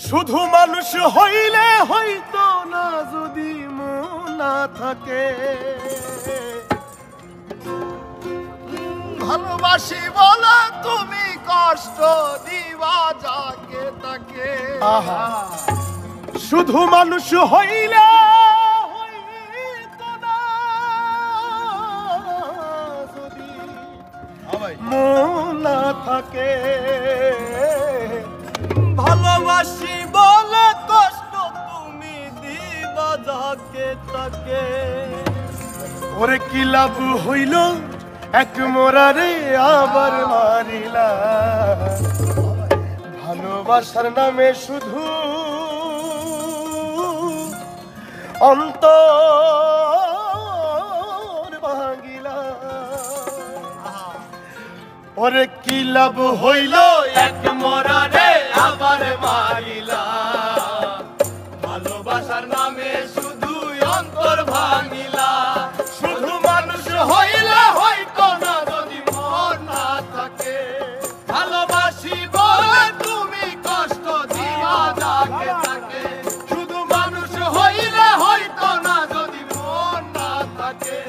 শুধু মানুষ হইলে হইতো না যদি মন না থাকে। ভালোবাসি বলে তুমি কষ্ট দিবা যাকে তাকে। শুধু মানুষ হইলে হইতো না যদি মন না থাকে। ভালোবাসি বলে কষ্ট তুমি দিবা যাকে তাকে। ওরে কি লাভ হইল এক মোরারে আবার মারিলা। ভালোবাসার নামে শুধু অন্তর ভাঙিলা। ওরে কি লাভ হইল এক মোরারে আবার মারিলা। ভালোবাসার নামে শুধু অন্তর ভাঙিলা। শুধু মানুষ হইলে হইতো না যদি মন না থাকে। ভালোবাসি বলে তুমি কষ্ট দিবা যাকে তাকে। শুধু মানুষ হইলে হইতো না যদি মন না থাকে।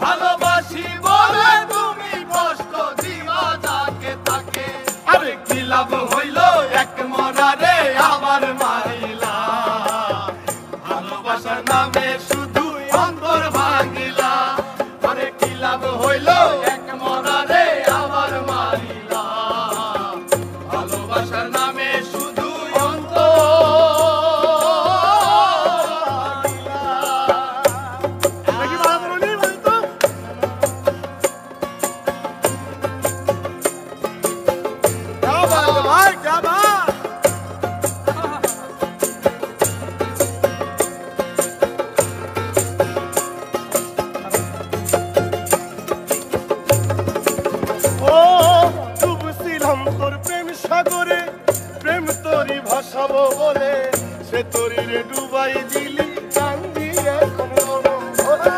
ভালোবাসি বলে তুমি কষ্ট দিবা যাকে তাকে। আরে কি লাভ হইল এক মরারে আবার মারিলা। ভালোবাসার নামে শুধু অন্তর ভাঙিলা। আরে কি লাভ হইল এক মরারে আবার মারিলা। ভালোবাসার নামে শুধু অন্তর তোর প্রেম সাগরে প্রেম তোরি ভাসাবো বলে সে তোরি রে ডুবাই দিলি কান্দি এখন মরম ভরা।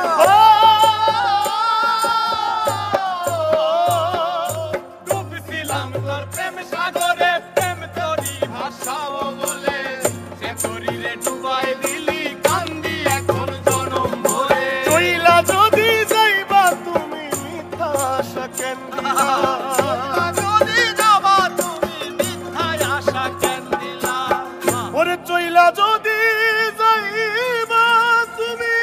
ডুবছিলাম তোর প্রেম সাগরে প্রেম তোরি ভাসাবো বলে সে তোরি রে ডুবাই দিলি কান্দি এখন জনম ভরে। চইলা যদি যাইবা তুমি মিথ্যা আশা কেন দিলা। ওরে চইলা যদি যাইবা তুমি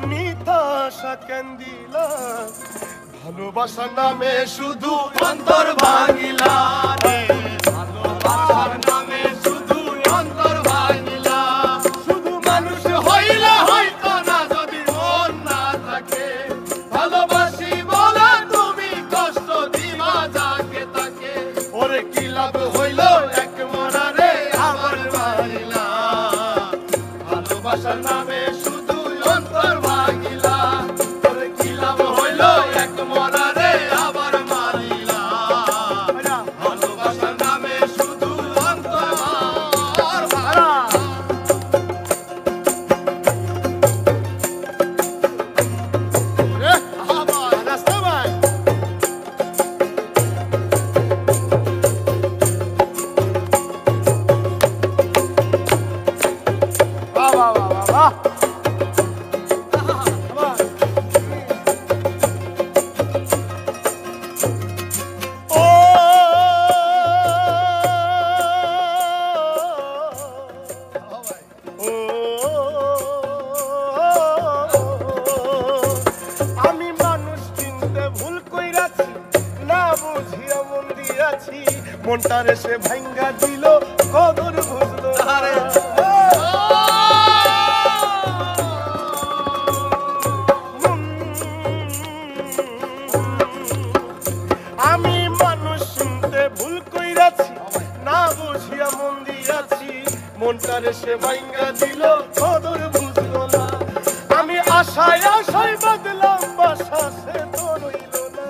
মিথ্যা আশা কেন দিলা। ভালোবাসার নামে শুধু অন্তর ভাঙিলা রে। ভালোবাসার নামে শুধু অন্তর ভাঙিলা। শুধু মানুষ হইলে হইতো না যদি মন না থাকে। ভালোবাসি বলে তুমি কষ্ট দিবা যাকে তাকে। ওরে কি লাভ হইল এক মরারে আবার মারিলা। ভালোবাসার নামে শুধু অন্তর ভাঙিলা। ওরে কি লাভ হইল এক মরারে আবার মারিলা। ভালোবাসার নামে শুধু অন্তর ভাঙিলা। আমি মানুষ চিনতে ভুল কইরাছি না বুঝিয়া মন দিয়াছি। মনটারে সে ভাঙ্গা দিল কদর বুঝলো না। আমি মানুষ চিনতে ভুল কইরাছি না বুঝিয়া মন দিয়াছি। মনটারে সে ভাঙ্গা দিল কদর বুঝলো না। আমি আশায় আশায় বাদলাম বাসা সে তো রইল না।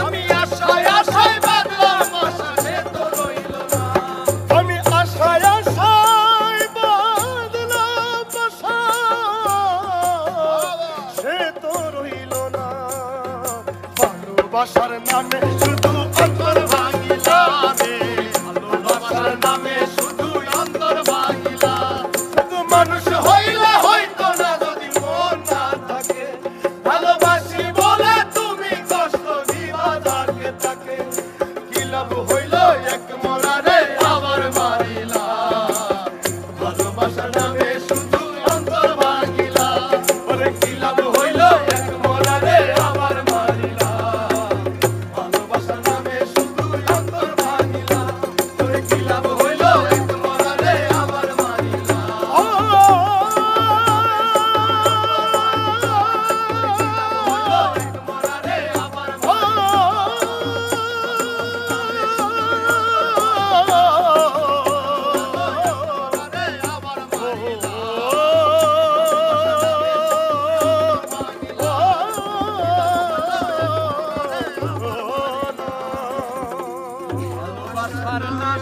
আমি আশায় আশায় বাদলাম বাসা সে তো রইল না। আমি আশায় আশায় বাদলাম বাসা সে তো রইল না। ভালোবাসার নামে শুধু অন্তর ভাঙিলা রে।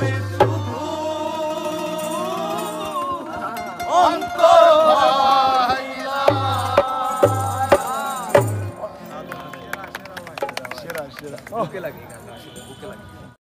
আমি শুধু অন্তর ভাঙিলা। সেরা সেরা বুকে লাগে গান, আসলে বুকে লাগে।